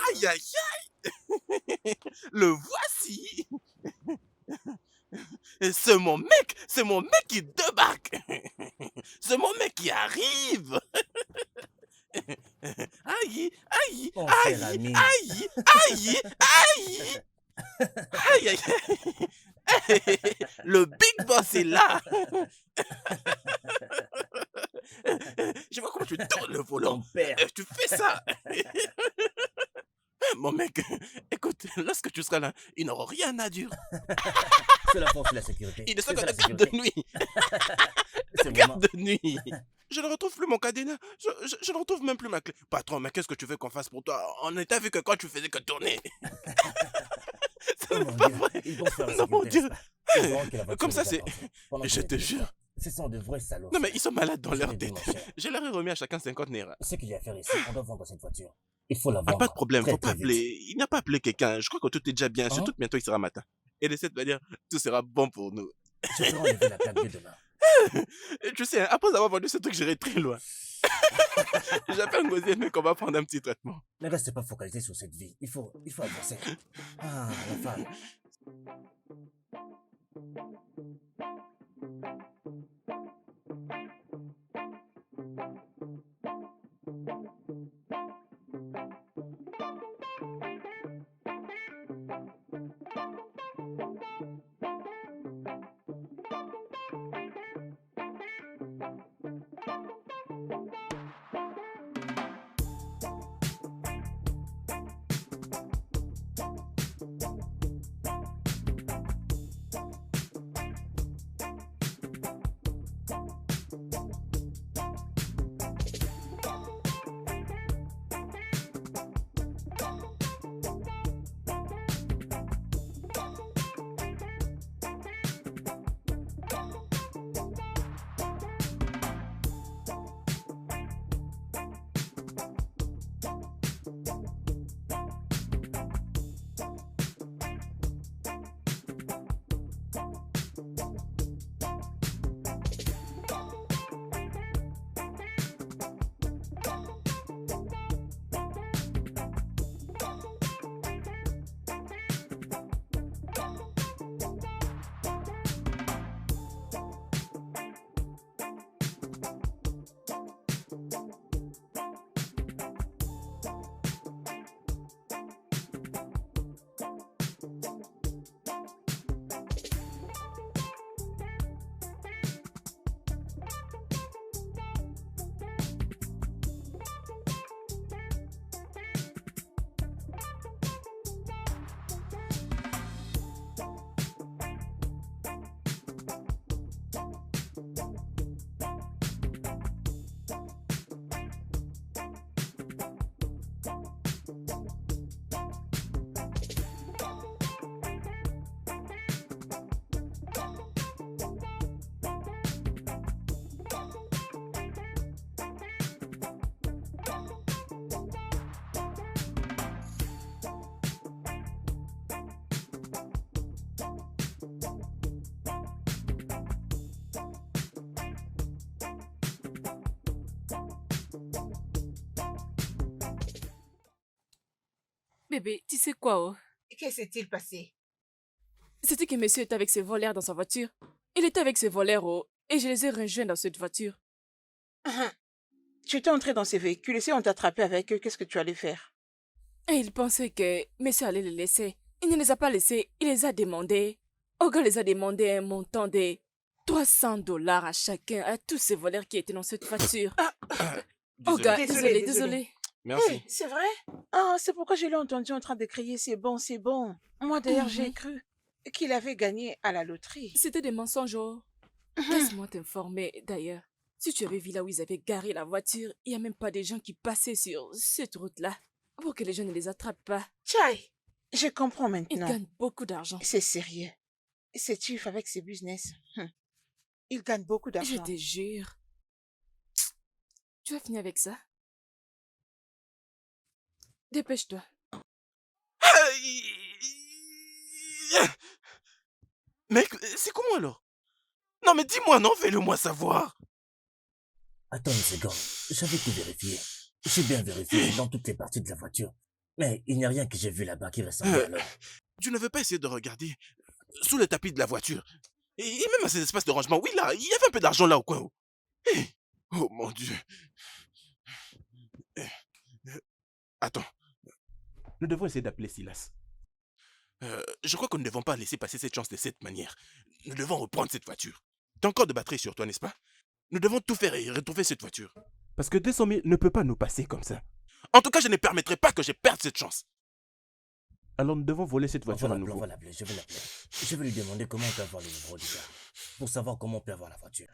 Aïe, aïe, aïe. Le voici. C'est mon mec qui débarque. C'est mon mec qui arrive. Aïe, aïe, Mon cher aïe, ami. aïe, aïe, aïe. Aïe, aïe, aïe. Le big boss est là. Je vois comment tu tournes le volant. Ton père. Tu fais ça. Mon mec, écoute, lorsque tu seras là, ils n'auront rien à dire. C'est la force de la sécurité. Ils ne sont C'est que ça, la des gardes de sécurité. nuit. C'est Des vraiment... gardes de nuit. Je ne retrouve plus mon cadenas. Je ne retrouve même plus ma clé. Patron, mais qu'est-ce que tu veux qu'on fasse pour toi? On n'était vu que quand tu faisais que tourner. Ce Oh n'est mon pas Dieu, vrai. ils vont faire la Non, mon sécurité, Dieu. n'est-ce pas? Ils verront que la voiture Comme ça, nous c'est... appartient. Pendant que Je nous te étions jure. là. Ce sont de vrais salauds. Non, mais ils sont malades dans Je leur te dis, tête. mon cher. Je leur ai remis à chacun 50 naira. Ce qu'il y a à faire ici, on doit vendre cette voiture. Il faut la Ah, pas de vendre problème, très faut pas très vite. appeler. Il n'y a pas appelé quelqu'un. Je crois que tout est déjà bien. Hein? Surtout que bientôt il sera matin. Et de cette manière, tout sera bon pour nous. Je ferai enlever la plaque dès demain. Et tu sais, après avoir vendu ce truc, j'irai très loin. J'appelle Ngosier, mec, on va prendre un petit traitement. Ne reste pas focalisé sur cette vie. Il faut avancer. Ah, la femme. Bébé, tu sais quoi, oh? Que s'est-il passé? C'était que monsieur était avec ses voleurs dans sa voiture. Il était avec ses voleurs, oh, et je les ai rejoints dans cette voiture. Tu étais entré dans ces véhicules et si on t'attrapait avec eux, qu'est-ce que tu allais faire? Et il pensait que monsieur allait les laisser. Il ne les a pas laissés, il les a demandés. Olga les a demandé un montant de $300 à chacun, à tous ces voleurs qui étaient dans cette voiture. Olga, Désolée, désolé. Merci. Hey, c'est vrai? Ah, c'est pourquoi je l'ai entendu en train de crier c'est bon, c'est bon. Moi d'ailleurs, j'ai cru qu'il avait gagné à la loterie. C'était des mensonges, oh. Laisse-moi t'informer, d'ailleurs. Si tu avais vu là où ils avaient garé la voiture, il n'y a même pas des gens qui passaient sur cette route-là. Pour que les gens ne les attrapent pas. Tchai, je comprends Ils maintenant. gagnent beaucoup d'argent. C'est sérieux. C'est chief avec ses business. Il gagne beaucoup Je d'argent. te jure. Tu vas finir avec ça. Dépêche-toi. Mec, c'est comment alors? Non mais dis-moi, non, fais-le moi savoir. Attends une seconde, j'avais tout vérifié. J'ai bien vérifié dans toutes les parties de la voiture. Mais il n'y a rien que j'ai vu là-bas qui ressemble à l'homme. Tu ne veux pas essayer de regarder sous le tapis de la voiture? Et même à ces espaces de rangement, oui là, il y avait un peu d'argent là au coin. Eh, oh mon Dieu. Attends, nous devons essayer d'appeler Silas. Je crois que nous ne devons pas laisser passer cette chance de cette manière. Nous devons reprendre cette voiture. T'as encore de batterie sur toi, n'est-ce pas? Nous devons tout faire et retrouver cette voiture. Parce que 200 000 ne peut pas nous passer comme ça. En tout cas, je ne permettrai pas que je perde cette chance. Alors nous devons voler cette voiture à nouveau. On va l'appeler, je vais l'appeler. Je vais lui demander comment on peut avoir le numéro du gars. Pour savoir comment on peut avoir la voiture.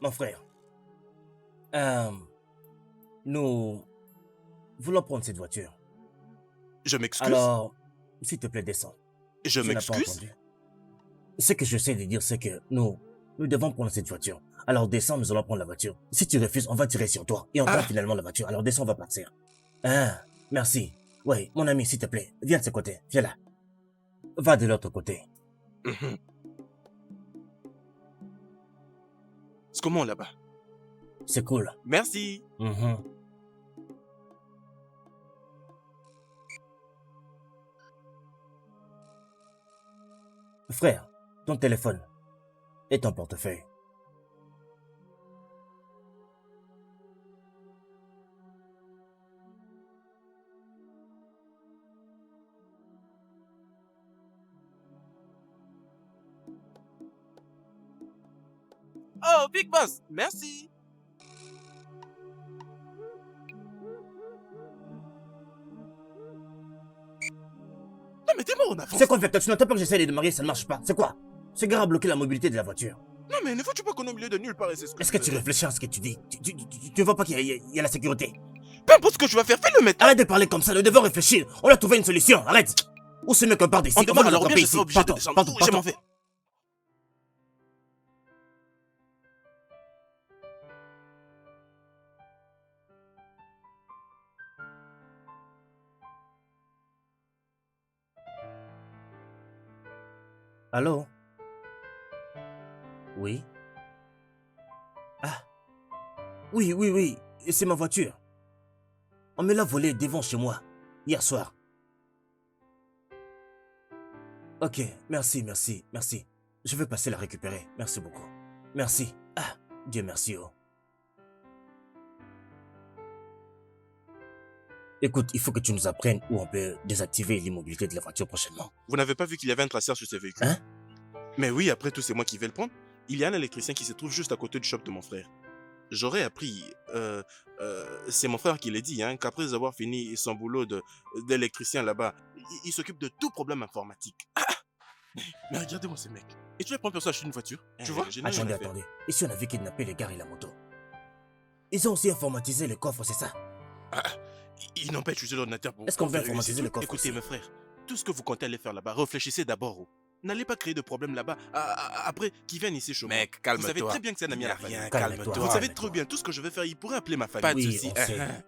Mon frère, nous voulons prendre cette voiture. Je m'excuse. Alors, s'il te plaît, descends. Je Tu n'as pas m'excuse. entendu. Ce que je sais de dire, c'est que nous devons prendre cette voiture. Alors descends, nous allons prendre la voiture. Si tu refuses, on va tirer sur toi et on prend finalement la voiture. Alors descends, on va partir. Ah, merci. Oui, mon ami, s'il te plaît, viens de ce côté. Viens là. Va de l'autre côté. C'est comment là-bas? C'est cool. Merci. Frère, ton téléphone et ton portefeuille. Oh, Big Boss, merci. Non mais t'es mort, on avance. C'est quoi, fait? Tu n'entends pas que j'essaie de démarrer, ça ne marche pas. C'est quoi? Ce gars a bloqué la mobilité de la voiture. Non mais ne faut-tu pas qu'on est au milieu de nulle part et c'est ce que Est-ce que tu réfléchis à ce que tu dis? Tu vois pas qu'il y a la sécurité? Peu importe ce que tu vas faire, fais-le maintenant. Arrête de parler comme ça, nous devons réfléchir. On a trouvé une solution, arrête. Ou ce mec part d'ici. On On va demeure nous alors bien, attraper je ici. serai obligé de Partons, descendre. partons, Je m'en partons. vais. Allô? Oui? Ah, oui, oui, oui. C'est ma voiture. On me l'a volée devant chez moi, hier soir. Ok, merci, merci, merci. Je vais passer la récupérer. Merci beaucoup. Merci. Ah, Dieu merci, oh. Écoute, il faut que tu nous apprennes où on peut désactiver l'immobilité de la voiture prochainement. Vous n'avez pas vu qu'il y avait un traceur sur ce véhicule? Hein? Mais oui, après tout, c'est moi qui vais le prendre. Il y a un électricien qui se trouve juste à côté du shop de mon frère. J'aurais appris, c'est mon frère qui l'a dit, hein, qu'après avoir fini son boulot d'électricien là-bas, il s'occupe de tout problème informatique. Mais regardez-moi ce mec. Et tu vas prendre pour ça acheter une voiture? Tu vois? Je n'ai rien Attendez, à faire. attendez. Ici, on avait kidnappé les gars et la moto. Ils ont aussi informatisé le coffre, c'est ça? Ah, ils n'ont pas utilisé l'ordinateur pour... Est-ce qu'on pour va vérifier informatiser tout. le coffre Écoutez, aussi? mes frères, tout ce que vous comptez aller faire là-bas, réfléchissez d'abord. Oh. N'allez pas créer de problème là-bas. Après, qu'ils viennent ici chez moi. Mec, Vous calme-toi. savez très bien que c'est un ami Il y à a la famille. rien, Calme-toi. calme-toi. Vous savez calme-toi. très bien tout ce que je vais faire. Il pourrait appeler ma famille. Pas de Oui, souci. on sait.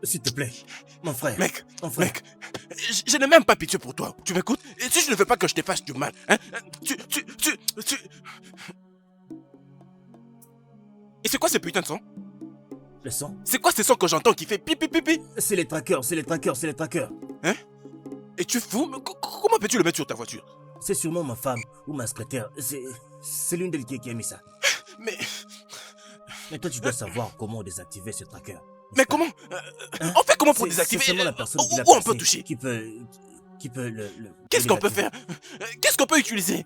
S'il te plaît, mon frère. Mec, Mon frère. mec, je n'ai même pas pitié pour toi. Tu m'écoutes? Et si je ne veux pas que je te fasse du mal, hein? Tu... Et c'est quoi ce putain de son? Le sang? C'est quoi ce son que j'entends qui fait pipi pipi? C'est les trackers, c'est les trackers, c'est les trackers. Hein? Et tu fous? Mais comment peux-tu le mettre sur ta voiture? C'est sûrement ma femme ou ma secrétaire. C'est l'une d'elles qui a mis ça. Mais Mais toi, tu dois savoir comment désactiver ce tracker. n'est-ce mais pas? comment? Hein? On fait comment pour C'est désactiver? seulement la personne qui l'a Où on placé peut toucher? qui peut le Qu'est-ce qu'on peut désactiver. faire? Qu'est-ce qu'on peut utiliser?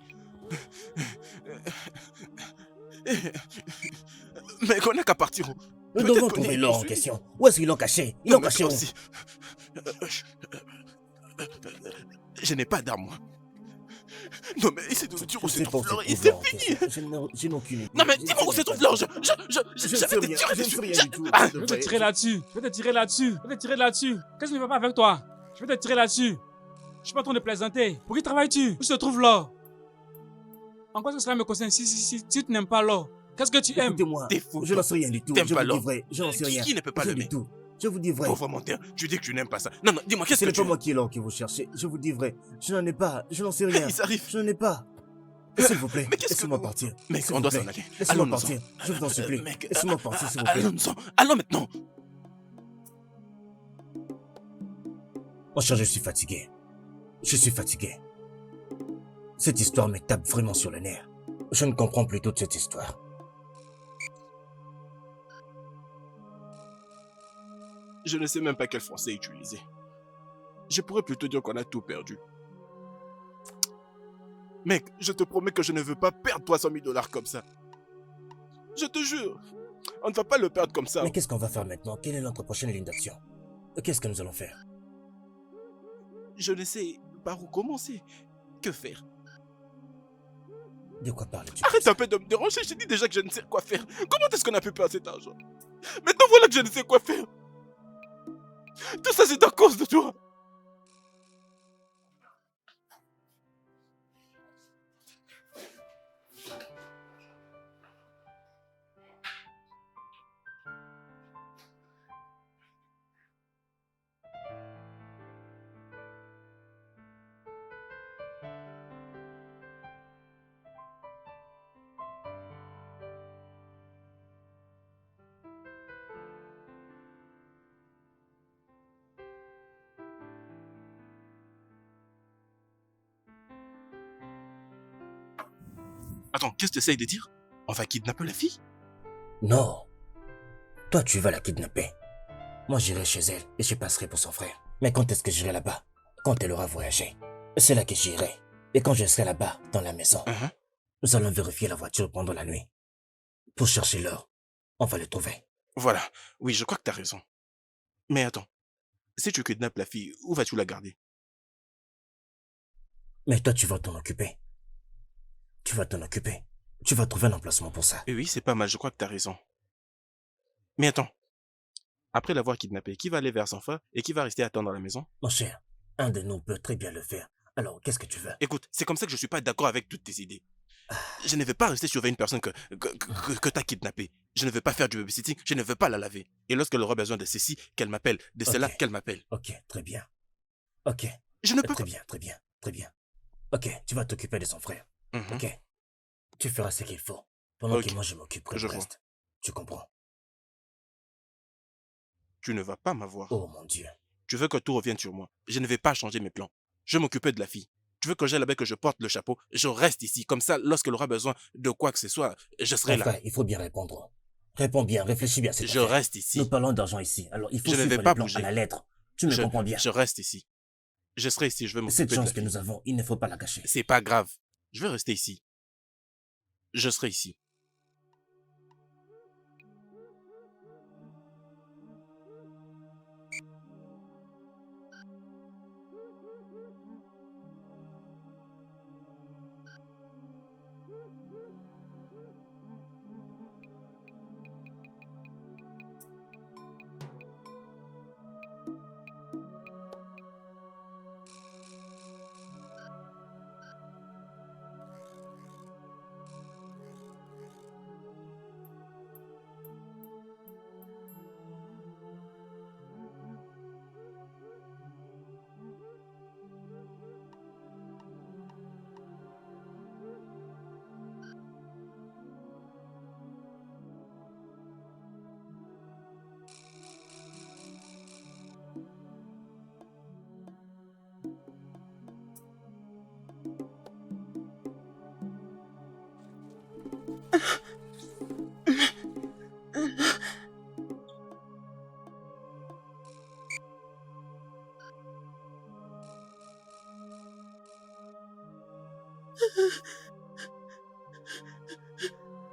Mec, on n'a qu'à partir. Nous Peut-être devons qu'on trouver est l'or en poursuivi. question. Où est-ce qu'ils l'ont caché? Ils Non, l'ont mais caché toi où? aussi. Je n'ai pas d'arme, moi. Non, mais essaie de me dire où Je se sais pas trouve où se l'or et trouve c'est l'or en fini. question. Je n'ai aucune idée. Non, mais Je dis-moi sais où se même trouve pas. l'or. Je Je ne vais sais te rien, tirer je ne dessus. sais rien du tout. Ah, Je vais te tirer là-dessus. Je vais te tirer là-dessus. Je vais te tirer là-dessus. Qu'est-ce que ne va pas avec toi? Je vais te tirer là-dessus. Je suis pas en train de plaisanter. Pour qui travailles-tu? Où se trouve l'or? En quoi est-ce que cela me concerne? Si tu n'aimes pas l'or, qu'est-ce que tu aimes? Écoutez-moi, T'es fou, je toi. n'en sais rien du tout. T'aimes Je pas vous dis l'or. vrai, je n'en sais rien. Qui ne peut pas Rien l'aimer? du tout. Je vous dis vrai. Pauvre menteur, tu dis que tu n'aimes pas ça. Non, non, dis-moi, qu'est-ce Ce que n'est tu pas moi qui ai l'or que vous cherchez. Je vous dis vrai. Je n'en ai pas. Je n'en sais rien. Ils arrivent. Je n'en ai pas. S'il vous plaît, Mais qu'est-ce que... laissez-moi partir. Mec, S'il on vous doit plaît. s'en aller. Laissez-moi Allons-nous-en. partir. Je vous en supplie. Mec, Laissez-moi partir, s'il vous plaît. allons-nous-en. Allons maintenant. Mon cher, je suis fatigué. Je suis fatigué. Cette histoire me tape vraiment sur le nerf. Je ne comprends plus toute cette histoire. Je ne sais même pas quel français utiliser. Je pourrais plutôt dire qu'on a tout perdu. Mec, je te promets que je ne veux pas perdre 300 000 $ comme ça. Je te jure. On ne va pas le perdre comme ça. Mais qu'est-ce qu'on va faire maintenant? Quelle est notre prochaine ligne d'action? Qu'est-ce que nous allons faire? Je ne sais par où commencer. Que faire? De quoi parles-tu? Arrête un peu de me déranger. J'ai dit déjà que je ne sais quoi faire. Comment est-ce qu'on a pu perdre cet argent? Maintenant voilà que je ne sais quoi faire. Tout ça c'est à cause de toi. Attends, qu'est-ce que tu essayes de dire? On va kidnapper la fille? Non. Toi, tu vas la kidnapper. Moi, j'irai chez elle et je passerai pour son frère. Mais quand est-ce que j'irai là-bas? Quand elle aura voyagé. C'est là que j'irai. Et quand je serai là-bas, dans la maison, nous allons vérifier la voiture pendant la nuit. Pour chercher l'or. On va le trouver. Voilà. Oui, je crois que t'as raison. Mais attends. Si tu kidnappes la fille, où vas-tu la garder? Mais toi, tu vas t'en occuper. Tu vas t'en occuper. Tu vas trouver un emplacement pour ça. Et oui, c'est pas mal, je crois que t'as raison. Mais attends. Après l'avoir kidnappée, qui va aller vers son frère et qui va rester attendre à la maison? Mon cher, un de nous peut très bien le faire. Alors, qu'est-ce que tu veux? Écoute, c'est comme ça que je suis pas d'accord avec toutes tes idées. Je ne veux pas rester surveiller une personne que t'as kidnappée. Je ne veux pas faire du babysitting, je ne veux pas la laver. Et lorsqu'elle aura besoin de ceci, qu'elle m'appelle. De cela, Ok. qu'elle m'appelle. Ok, très bien. Ok, Je ne peux très pas. bien, très bien, très bien. Ok, tu vas t'occuper de son frère. Mhm. Ok. Tu feras ce qu'il faut. Pendant Ok, que moi, je m'occuperai je du vois. reste. Tu comprends? Tu ne vas pas m'avoir. Oh mon Dieu. Tu veux que tout revienne sur moi. Je ne vais pas changer mes plans. Je vais m'occuper de la fille. Tu veux que j'aille là-bas, que je porte le chapeau. Je reste ici. Comme ça, lorsqu'elle aura besoin de quoi que ce soit, je serai là. Enfin, il faut bien répondre. Réponds bien, réfléchis bien à cette Je affaire. reste ici. Nous parlons d'argent ici, alors il faut Je ne vais suivre pas les plans bouger. à la lettre. Tu me comprends bien. Je reste ici. Je serai ici, je vais Cette m'occuper de la chance que fille. nous avons, il ne faut pas la cacher. C'est pas grave. Je vais rester ici. Je serai ici.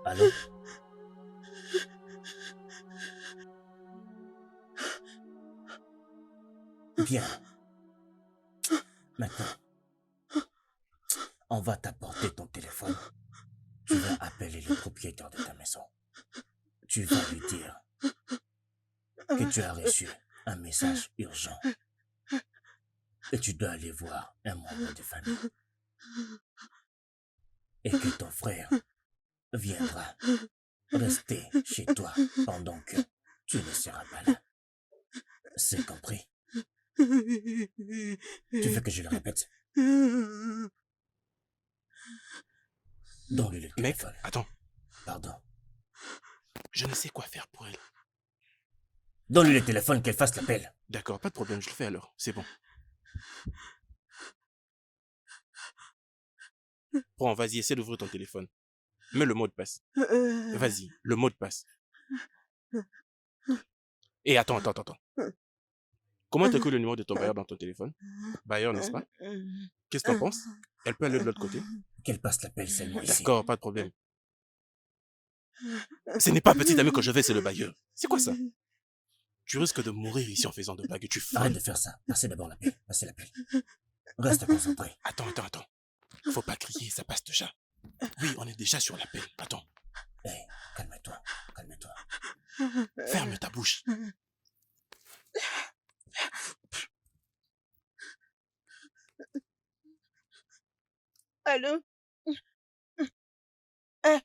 Allô? Bien. Maintenant, on va t'apporter ton téléphone. Tu vas appeler le propriétaire de ta maison. Tu vas lui dire que tu as reçu un message urgent et tu dois aller voir un membre de famille et que ton frère viendra rester chez toi pendant que tu ne seras pas là. C'est compris? Tu veux que je le répète? Donne-lui le Mec, téléphone. attends. Pardon. Je ne sais quoi faire pour elle. Donne-lui le téléphone qu'elle fasse l'appel. D'accord, pas de problème, je le fais alors. C'est bon. Prends, vas-y, essaie d'ouvrir ton téléphone. Mets le mot de passe. Vas-y, le mot de passe. Et attends. Comment t'as que le numéro de ton bailleur dans ton téléphone? Bailleur, n'est-ce pas? Qu'est-ce que t'en penses? Elle peut aller de l'autre côté? Qu'elle passe l'appel seulement ici. D'accord, pas de problème. Ce n'est pas petit ami que je vais, c'est le bailleur. C'est quoi ça? Tu risques de mourir ici en faisant de blagues. Tu Arrête folles. de faire ça. Passez d'abord l'appel. Passez l'appel. Reste concentré. Attends. Faut pas crier, ça passe déjà. Oui, on est déjà sur l'appel. Attends, Hé, calme-toi. Calme-toi. ferme ta bouche. Allô? Euh,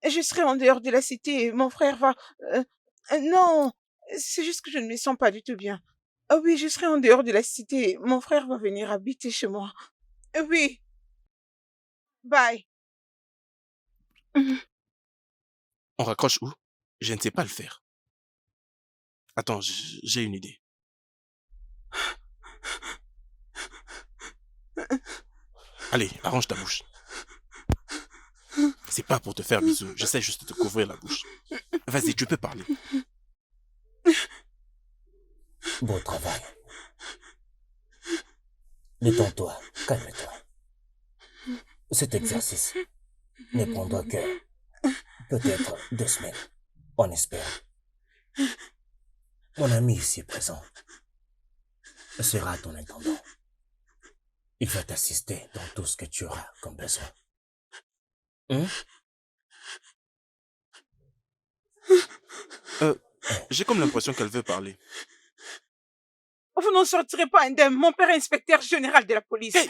je serai en dehors de la cité. Mon frère va... non, c'est juste que je ne me sens pas du tout bien. Ah oui, je serai en dehors de la cité. Mon frère va venir habiter chez moi. Oui, bye. On raccroche où? Je ne sais pas le faire. Attends, j'ai une idée. Allez, arrange ta bouche. C'est pas pour te faire bisou. J'essaie juste de te couvrir la bouche. Vas-y, tu peux parler. Beau travail. Détends-toi, calme-toi. Cet exercice ne prendra que peut-être 2 semaines. On espère. Mon ami ici présent sera ton intendant. Il va t'assister dans tout ce que tu auras comme besoin. Hein? J'ai comme l'impression qu'elle veut parler. Vous n'en sortirez pas indemne. Mon père est inspecteur général de la police. Hey,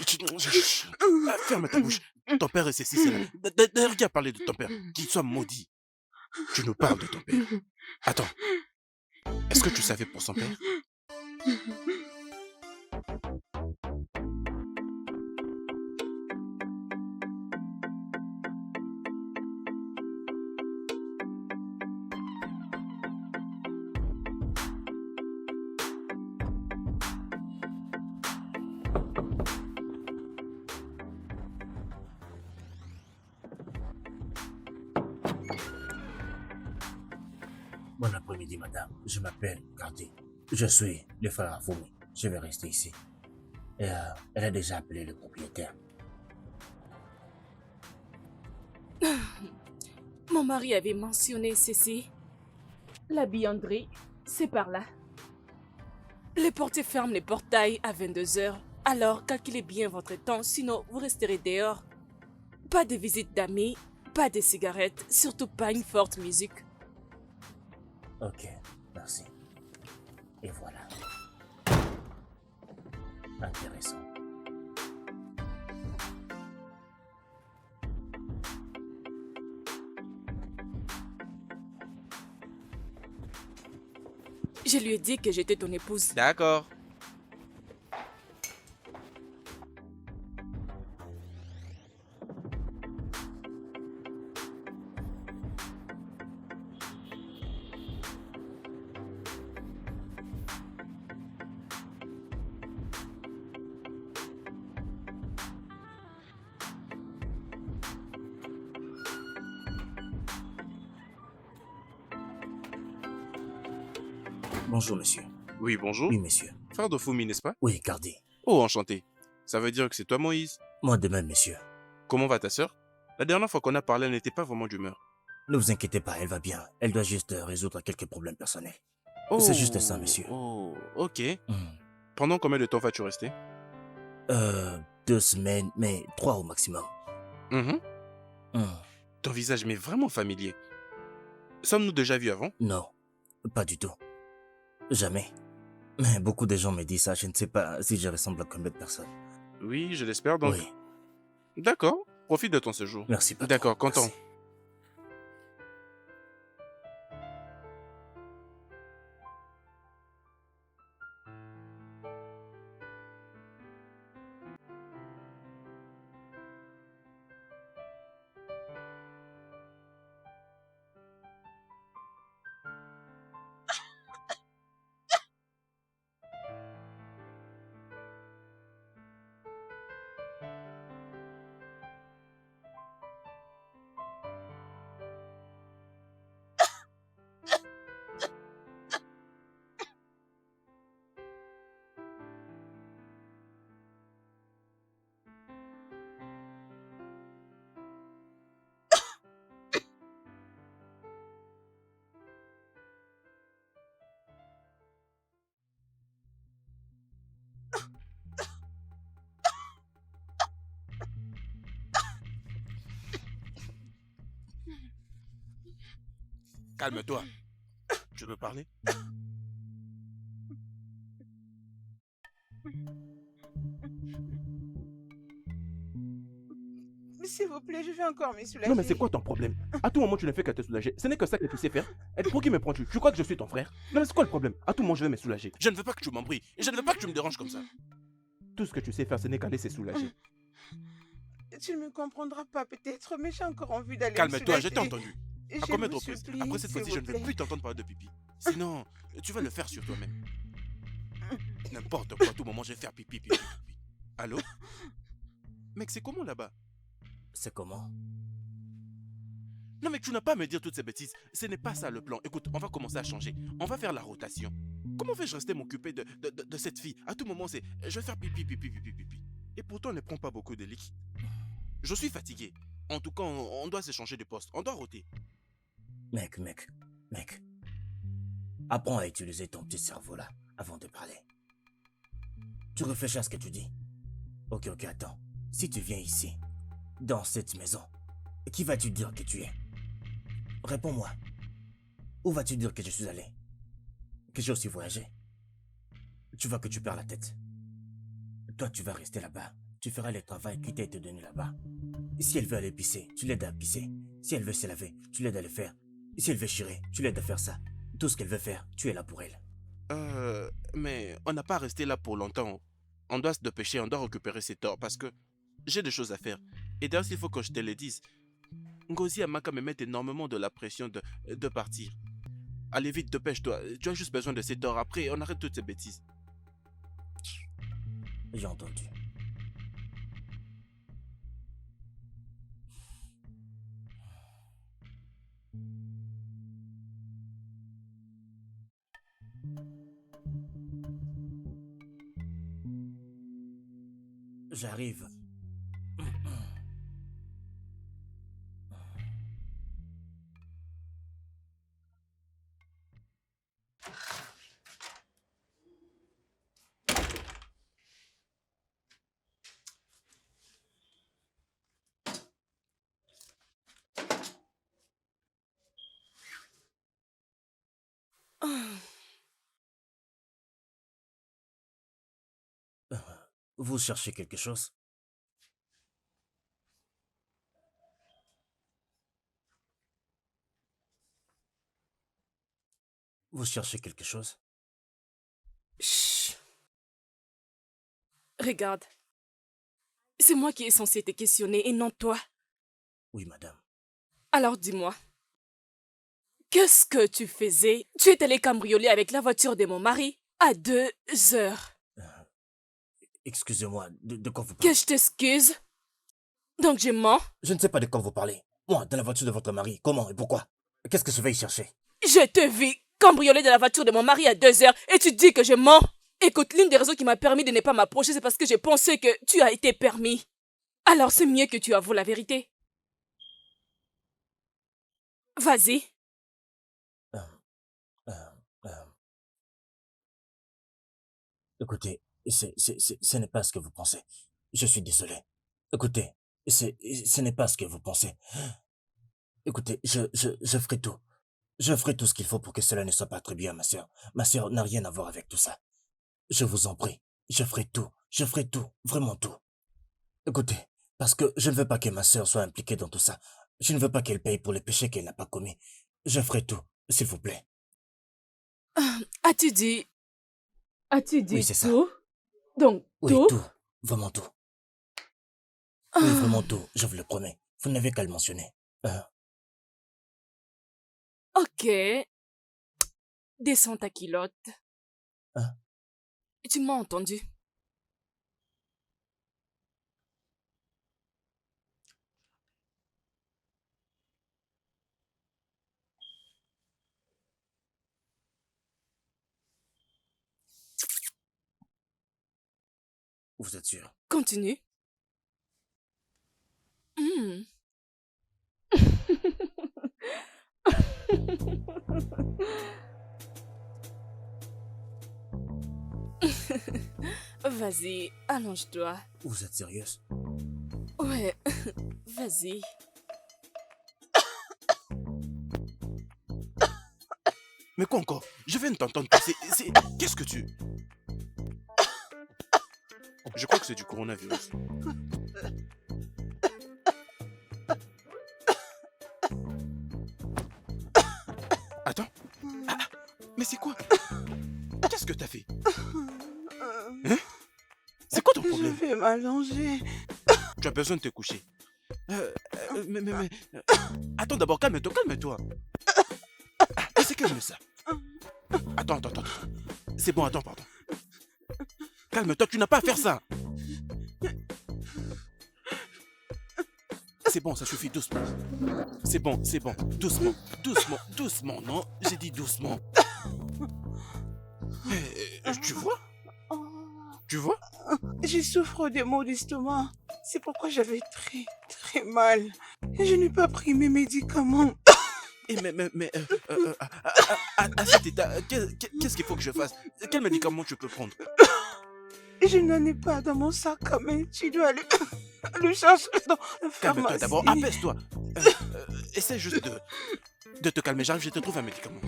ferme ta bouche. Ton père est ceci, c'est là. D'ailleurs, qui a parlé de ton père? Qu'il soit maudit. Tu nous parles de ton père. Attends. Est-ce que tu savais pour son père? Bon après-midi, madame. Je m'appelle Cardi. Je suis le frère Afumi. Je vais rester ici. Et elle a déjà appelé le propriétaire. Mon mari avait mentionné ceci. La buanderie, c'est par là. Les portiers ferment les portails à 22h. Alors calculez bien votre temps, sinon vous resterez dehors. Pas de visite d'amis, pas de cigarettes, surtout pas une forte musique. Ok, merci. Et voilà. Intéressant. Je lui ai dit que j'étais ton épouse. D'accord. Bonjour, monsieur. Oui, bonjour. Oui, monsieur. Frère de Fumi, n'est-ce pas? Oui, Cardi. Oh, enchanté. Ça veut dire que c'est toi, Moïse. Moi de même, monsieur. Comment va ta sœur? La dernière fois qu'on a parlé, elle n'était pas vraiment d'humeur. Ne vous inquiétez pas, elle va bien. Elle doit juste résoudre quelques problèmes personnels. C'est juste ça, monsieur. Oh, ok. Hmm. Pendant combien de temps vas-tu rester? 2 semaines, mais 3 au maximum. Mhm. Hmm. Ton visage m'est vraiment familier. Sommes-nous déjà vus avant? Non, pas du tout. Jamais. Mais beaucoup de gens me disent ça, je ne sais pas si je ressemble à combien de personnes. Oui, je l'espère donc. Oui, D'accord. Profite de ton séjour. merci patron. D'accord, content. Merci. Calme-toi. Tu veux parler? Mais s'il vous plaît, je vais encore me soulager. Non, mais c'est quoi ton problème? À tout moment, tu ne fais que te soulager. Ce n'est que ça que tu sais faire. Et pour qui me prends-tu? Tu crois que je suis ton frère? Non, mais c'est quoi le problème? À tout moment, je vais me soulager. Je ne veux pas que tu m'embrouilles. Et je ne veux pas que tu me déranges comme ça. Tout ce que tu sais faire, ce n'est qu'aller se soulager. Tu ne me comprendras pas peut-être, mais j'ai encore envie d'aller me Calme-toi, je soulager. t'ai entendu. À Je combien de vous reprises? supplie, Après cette s'il fois-ci, je vous ne veux plaît. plus t'entendre parler de pipi. Sinon, tu vas le faire sur toi-même. N'importe quoi, à tout moment, je vais faire pipi, pipi, pipi. Allô? Mec, c'est comment là-bas? C'est comment? Non, mais tu n'as pas à me dire toutes ces bêtises. Ce n'est pas ça le plan. Écoute, on va commencer à changer. On va faire la rotation. Comment vais-je rester m'occuper de cette fille? À tout moment, c'est je vais faire pipi, pipi, pipi, pipi. Et pourtant, elle ne prend pas beaucoup de liquide. Je suis fatigué. En tout cas, on doit s'échanger de poste. On doit roter. Mec. Apprends à utiliser ton petit cerveau là, avant de parler. Tu réfléchis à ce que tu dis. Ok, attends. Si tu viens ici, dans cette maison, qui vas-tu dire que tu es? Réponds-moi. Où vas-tu dire que je suis allé? Que j'ai aussi voyagé? Tu vois que tu perds la tête. Toi, tu vas rester là-bas. Tu feras le travail qui t'a été donné là-bas. Si elle veut aller pisser, tu l'aides à pisser. Si elle veut se laver, tu l'aides à le faire. Si elle veut chirer, tu l'aides à faire ça. Tout ce qu'elle veut faire, tu es là pour elle. Mais on n'a pas resté là pour longtemps. On doit se dépêcher, on doit récupérer ses torts parce que j'ai des choses à faire. Et d'ailleurs, s'il faut que je te le dise, Ngozi Amaka me met énormément de la pression de partir. Allez vite, dépêche-toi. Tu as juste besoin de ses torts. Après, on arrête toutes ces bêtises. J'ai entendu. J'arrive. Vous cherchez quelque chose? Vous cherchez quelque chose? Chut. Regarde. C'est moi qui est censé te questionner et non toi. Oui, madame. Alors dis-moi. Qu'est-ce que tu faisais? Tu es allé cambrioler avec la voiture de mon mari à 2 heures. Excusez-moi, de quoi vous Que parlez? je t'excuse? Donc je mens? Je ne sais pas de quoi vous parlez. Moi, dans la voiture de votre mari, comment et pourquoi? Qu'est-ce que je vais y chercher? Je te vis cambrioler dans la voiture de mon mari à 2 heures et tu dis que je mens? Écoute, l'une des raisons qui m'a permis de ne pas m'approcher, c'est parce que j'ai pensé que tu as été permis. Alors c'est mieux que tu avoues la vérité. Vas-y. Euh, euh, Écoutez, ce n'est pas ce que vous pensez. Je suis désolé. Écoutez, ce n'est pas ce que vous pensez. Écoutez, je ferai tout. Je ferai tout ce qu'il faut pour que cela ne soit pas attribué à ma sœur. Ma sœur n'a rien à voir avec tout ça. Je vous en prie. Je ferai tout. Je ferai tout. Vraiment tout. Écoutez, parce que je ne veux pas que ma sœur soit impliquée dans tout ça. Je ne veux pas qu'elle paye pour les péchés qu'elle n'a pas commis. Je ferai tout, s'il vous plaît. As-tu dit... As-tu dit Oui, c'est ça. tout? Donc, Oui, tout? tout. Vraiment tout. Oui, vraiment tout. Je vous le promets. Vous n'avez qu'à le mentionner. Ok. Descends ta culotte. Hein? Tu m'as entendu? Vous êtes sûr? Continue. Hmm. Vas-y, allonge-toi. Vous êtes sérieuse? Ouais, vas-y. Mais quoi encore? Je viens de t'entendre passer. Qu'est-ce que tu... Je crois que c'est du coronavirus. Attends. Ah, mais c'est quoi? Qu'est-ce que t'as fait? Hein? C'est quoi ton Je problème? vais m'allonger. Tu as besoin de te coucher. Mais... Attends d'abord, calme-toi, calme-toi. C'est calme ça. Attends. C'est bon, attends, pardon. Calme-toi, tu n'as pas à faire ça. C'est bon, ça suffit doucement. c'est bon, c'est bon. Doucement, doucement, doucement, non? J'ai dit doucement. Tu vois? Oh, Tu vois? je souffre des maux d'estomac. C'est pourquoi j'avais très, très mal. Et je n'ai pas pris mes médicaments. Et à cet état, qu'est-ce qu'il faut que je fasse? Quel médicament tu peux prendre? Je n'en ai pas dans mon sac à main. Tu dois aller le chercher dans la Calme-toi pharmacie. d'abord, apaise-toi. Essaie juste de te calmer, j'arrive, je te trouve un médicament.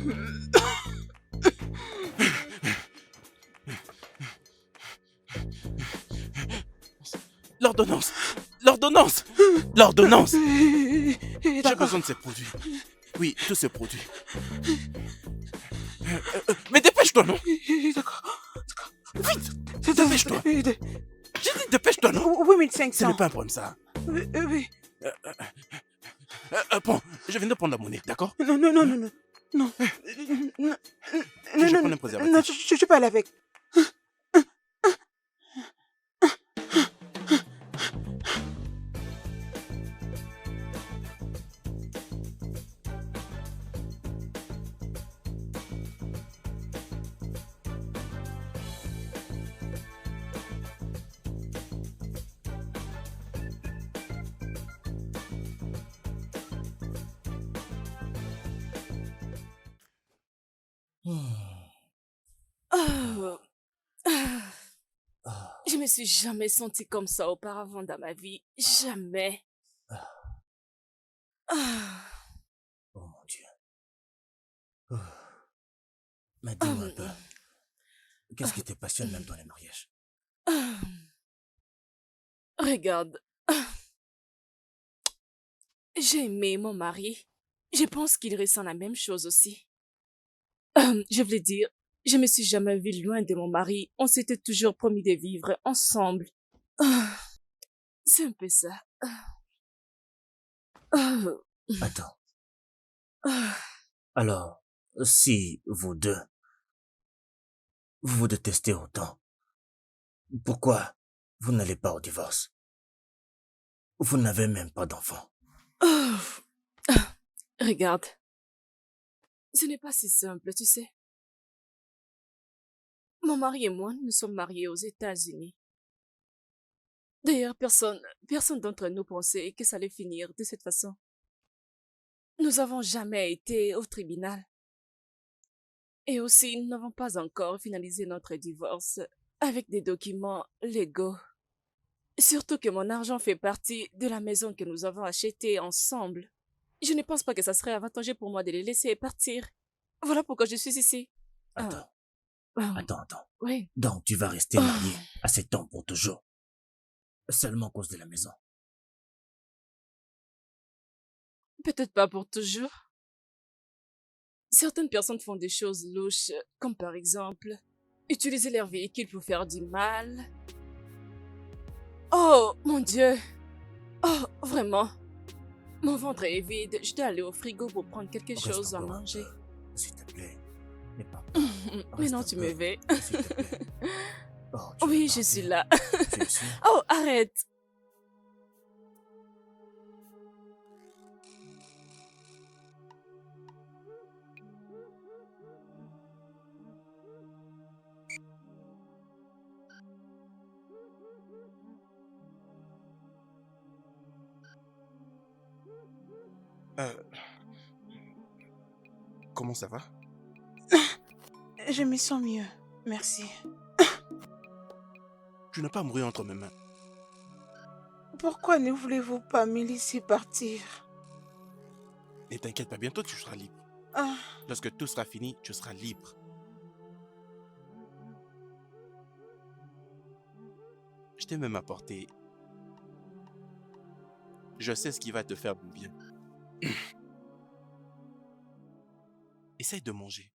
L'ordonnance! L'ordonnance! L'ordonnance! J'ai besoin de ces produits. Oui, tous ces produits. Mais dépêche-toi, non? D'accord. Vite! Dépêche-toi! J'ai dit dépêche-toi, non? Oui, Ce 1500. n'est pas un problème, ça. Oui. Bon, je viens de prendre la monnaie, d'accord? Non. Non. Non, Je prends un préservatif. non, je suis pas allée avec. Oh, je me suis jamais sentie comme ça auparavant dans ma vie. Jamais. Ah, Oh mon Dieu. Oh. Mais dis-moi un peu, qu'est-ce qui te passionne même dans les mariages? ah. Regarde, j'ai aimé mon mari. Je pense qu'il ressent la même chose aussi. Je voulais dire, je me suis jamais vue loin de mon mari. On s'était toujours promis de vivre ensemble. Ah, c'est un peu ça. Ah, Attends, ah. alors, si vous deux, vous vous détestez autant, pourquoi vous n'allez pas au divorce? Vous n'avez même pas d'enfant. Oh. Ah, regarde, ce n'est pas si simple, tu sais. Mon mari et moi, nous sommes mariés aux États-Unis. D'ailleurs, personne d'entre nous pensait que ça allait finir de cette façon. Nous avons jamais été au tribunal. Et aussi, nous n'avons pas encore finalisé notre divorce avec des documents légaux. Surtout que mon argent fait partie de la maison que nous avons achetée ensemble. Je ne pense pas que ça serait avantageux pour moi de les laisser partir. Voilà pourquoi je suis ici. Attends, Ah, attends. oui. Donc tu vas rester marié à cet homme pour toujours, seulement à cause de la maison. Peut-être pas pour toujours. Certaines personnes font des choses louches, comme par exemple utiliser leur véhicule pour faire du mal. Oh, mon Dieu. Oh, vraiment. Mon ventre est vide. Je dois aller au frigo pour prendre quelque Reste chose à encore un manger. peu, s'il te plaît. N'aie pas Mais non, Reste tu un me peu, veux. s'il te plaît. Oh, tu Oui, veux je partir? suis là. Tu es sûr? Oh, arrête. Euh, Comment ça va? Je me sens mieux. Merci. Tu n'as pas à mourir entre mes mains. Pourquoi ne voulez-vous pas me laisser partir? Et t'inquiète pas, bientôt tu seras libre. Ah, Lorsque tout sera fini, tu seras libre. Je t'ai même apporté. Je sais ce qui va te faire du bien. Essaye de manger.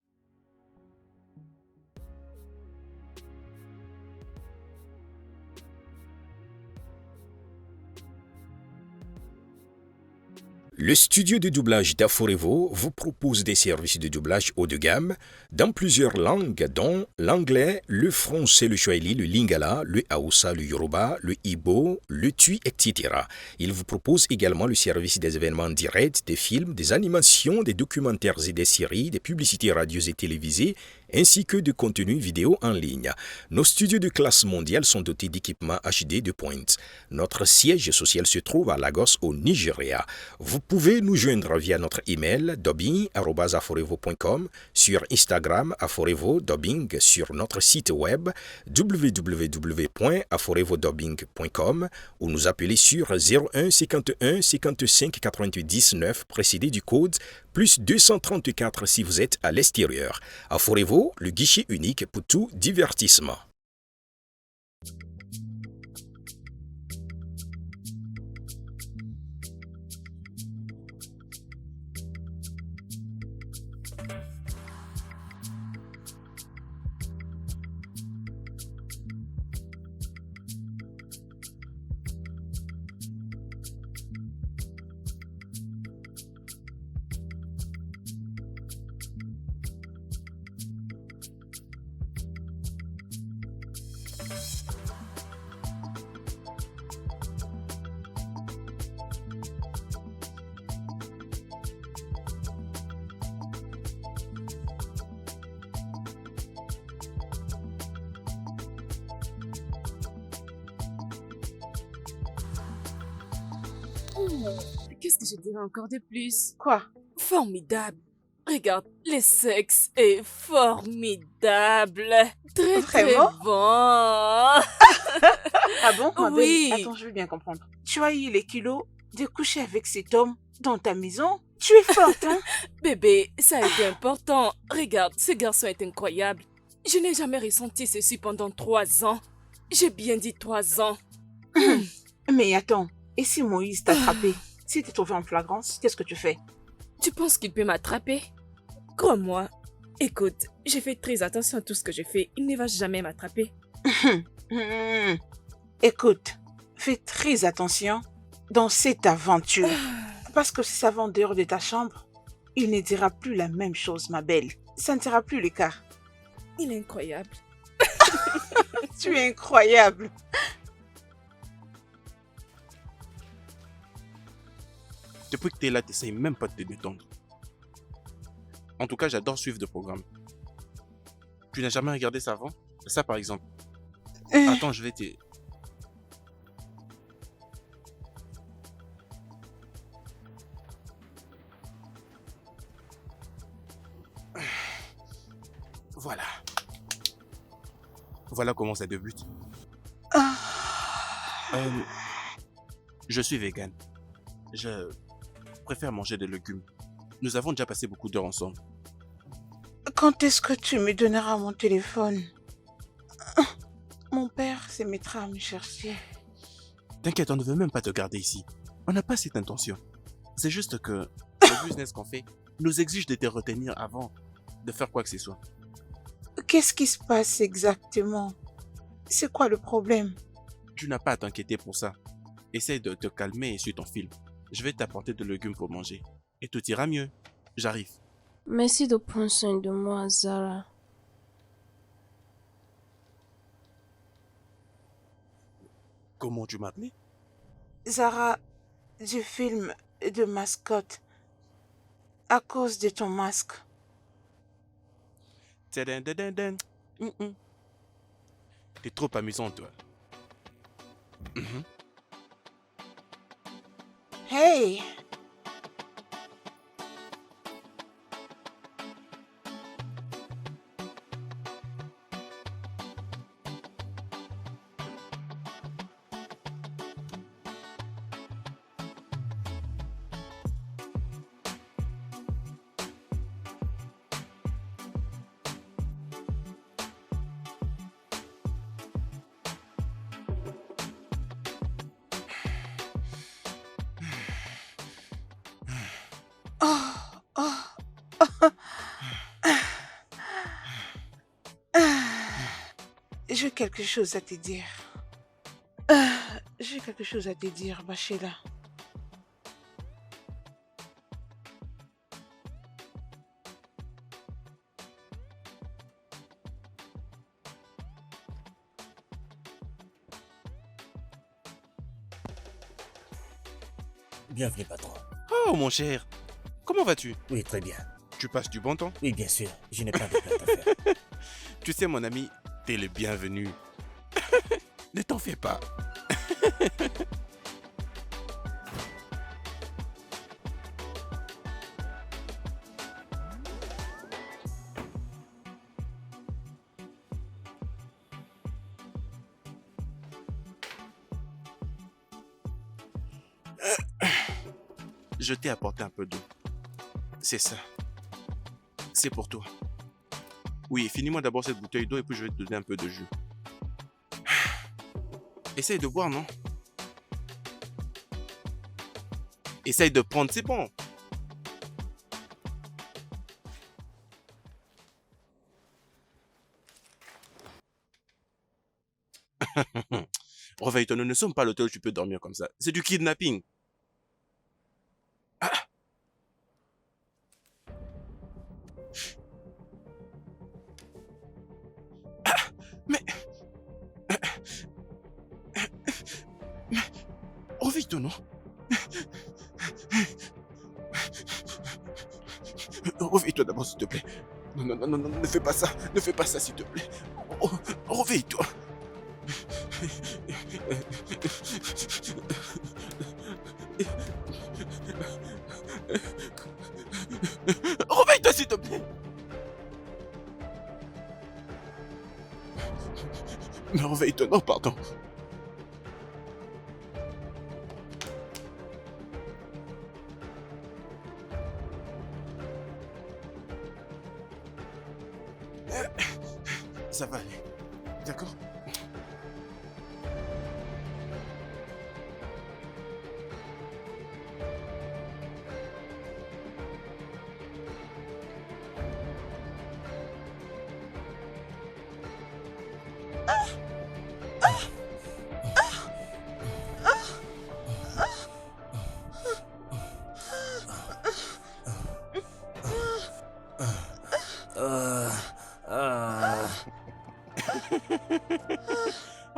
Le studio de doublage d'Aforevo vous propose des services de doublage haut de gamme dans plusieurs langues dont l'anglais, le français, le swahili, le lingala, le hausa, le yoruba, le igbo, le tui, etc. Il vous propose également le service des événements directs, des films, des animations, des documentaires et des séries, des publicités radio et télévisées, ainsi que de contenus vidéo en ligne. Nos studios de classe mondiale sont dotés d'équipements HD de pointe. Notre siège social se trouve à Lagos au Nigeria. Vous pouvez nous joindre via notre email dubbing@aforevo.com, sur Instagram Aforevo Dubbing, sur notre site web www.aforevodubbing.com ou nous appeler sur 01 51 55 88 19 précédé du code plus 234 si vous êtes à l'extérieur. Aforevo, le guichet unique pour tout divertissement. Qu'est-ce que je dirais encore de plus? Quoi? Formidable. Regarde, le sexe est formidable. Très, Vraiment? très bon. Ah bon, ma Oui. belle? Attends, je veux bien comprendre. Tu as eu les kilos de coucher avec cet homme dans ta maison? Tu es forte, hein? Bébé, ça a été important. Regarde, ce garçon est incroyable. Je n'ai jamais ressenti ceci pendant 3 ans. J'ai bien dit 3 ans. Mais attends, et si Moïse t'a attrapé? Si t'es trouvé en flagrance, qu'est-ce que tu fais? Tu penses qu'il peut m'attraper? Crois-moi. Écoute, j'ai fait très attention à tout ce que je fais. Il ne va jamais m'attraper. Écoute, fais très attention dans cette aventure. Parce que si ça va en dehors de ta chambre, il ne dira plus la même chose, ma belle. Ça ne sera plus le cas. Il est incroyable. Tu es incroyable. Depuis que tu es là, tu n'essayes même pas de te détendre. En tout cas, j'adore suivre le programme. Tu n'as jamais regardé ça avant? Ça, par exemple. Attends, je vais te... Voilà. Voilà comment ça débute. Je suis vegan. Je préfère manger des légumes. Nous avons déjà passé beaucoup d'heures ensemble. Quand est-ce que tu me donneras mon téléphone? Mon père se mettra à me chercher. T'inquiète, on ne veut même pas te garder ici. On n'a pas cette intention. C'est juste que le business qu'on fait nous exige de te retenir avant de faire quoi que ce soit. Qu'est-ce qui se passe exactement? C'est quoi le problème? Tu n'as pas à t'inquiéter pour ça. Essaye de te calmer et suis ton film. Je vais t'apporter des légumes pour manger. Et tout ira mieux. J'arrive. Merci de prendre soin de moi, Zara. Comment tu m'appelais? Zara, du film de mascotte. À cause de ton masque. Tadadadadam. T'es trop amusant, toi. Hey! J'ai quelque chose à te dire. J'ai quelque chose à te dire, Bachela. Bienvenue, patron. Oh, mon cher. Comment vas-tu? Oui, très bien. Tu passes du bon temps? Oui, bien sûr. Je n'ai pas de plainte à faire. Tu sais, mon ami, t'es le bienvenu. Ne t'en fais pas. Je t'ai apporté un peu d'eau. C'est ça. C'est pour toi. Oui, finis-moi d'abord cette bouteille d'eau et puis je vais te donner un peu de jus. Essaye de boire, non? Essaye de prendre, c'est bon. Réveille-toi, nous ne sommes pas à l'hôtel où tu peux dormir comme ça. C'est du kidnapping. Ah. Ah. Mais... Réveille-toi, non? Réveille-toi d'abord, s'il te plaît. Non, non, non, non, non, ne fais pas ça. Ne fais pas ça, s'il te plaît. Oh, réveille-toi. Réveille-toi, s'il te plaît. Mais réveille-toi, non, pardon. Ça va aller. D'accord?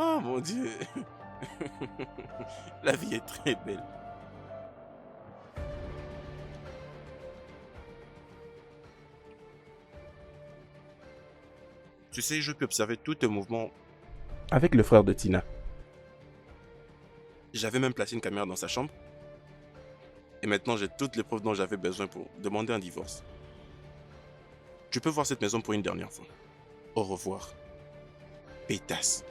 Oh mon Dieu. La vie est très belle. Tu sais, je peux observer tous tes mouvements avec le frère de Tina. J'avais même placé une caméra dans sa chambre. Et maintenant, j'ai toutes les preuves dont j'avais besoin pour demander un divorce. Tu peux voir cette maison pour une dernière fois. Au revoir. Pétasse.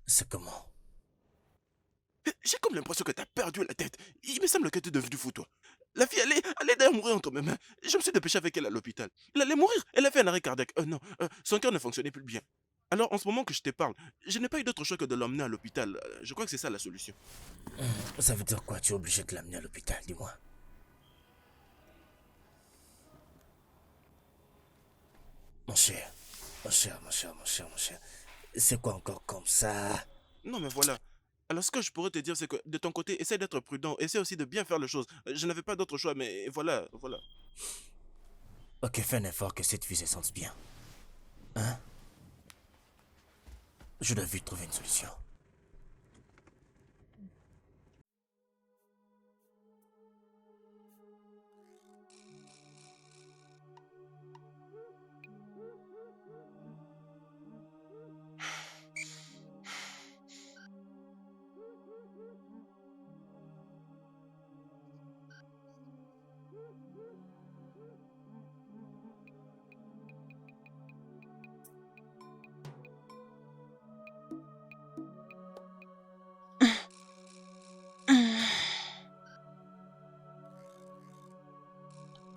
C'est comment? J'ai comme l'impression que t'as perdu la tête. Il me semble que t'es devenu fou, toi. La fille, elle est d'ailleurs mourir entre mes mains. Je me suis dépêché avec elle à l'hôpital. Elle allait mourir. Elle a fait un arrêt cardiaque. Non, son cœur ne fonctionnait plus bien. Alors, en ce moment que je te parle, je n'ai pas eu d'autre choix que de l'emmener à l'hôpital. Je crois que c'est ça la solution. Ça veut dire quoi? Tu es obligé de l'amener à l'hôpital, dis-moi. Mon cher, mon cher, mon cher, mon cher, mon cher. C'est quoi encore comme ça? Non, mais voilà. Alors, ce que je pourrais te dire, c'est que de ton côté, essaie d'être prudent. Essaie aussi de bien faire les choses. Je n'avais pas d'autre choix, mais voilà, voilà. Ok, fais un effort que cette fille se sente bien. Hein? Je dois vite trouver une solution.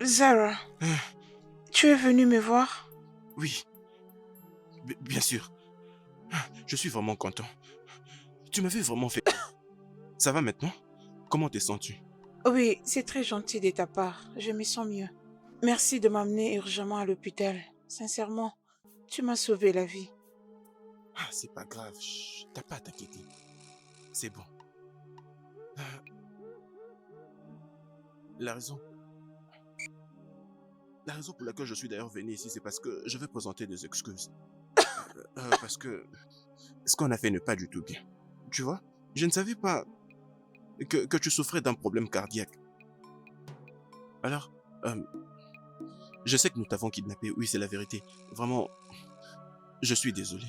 Zara, tu es venue me voir? Oui, Bien sûr. Je suis vraiment content. Tu m'avais vraiment fait... Ça va maintenant? Comment te sens-tu? Oui, c'est très gentil de ta part. Je me sens mieux. Merci de m'amener urgemment à l'hôpital. Sincèrement, tu m'as sauvé la vie. Ah, c'est pas grave. Chut, t'as pas à t'inquiéter. C'est bon. Euh, La raison... La raison pour laquelle je suis d'ailleurs venu ici, c'est parce que je vais présenter des excuses. Parce que ce qu'on a fait n'est pas du tout bien. Tu vois, je ne savais pas que tu souffrais d'un problème cardiaque. Alors, je sais que nous t'avons kidnappé, oui, c'est la vérité. Vraiment, je suis désolé.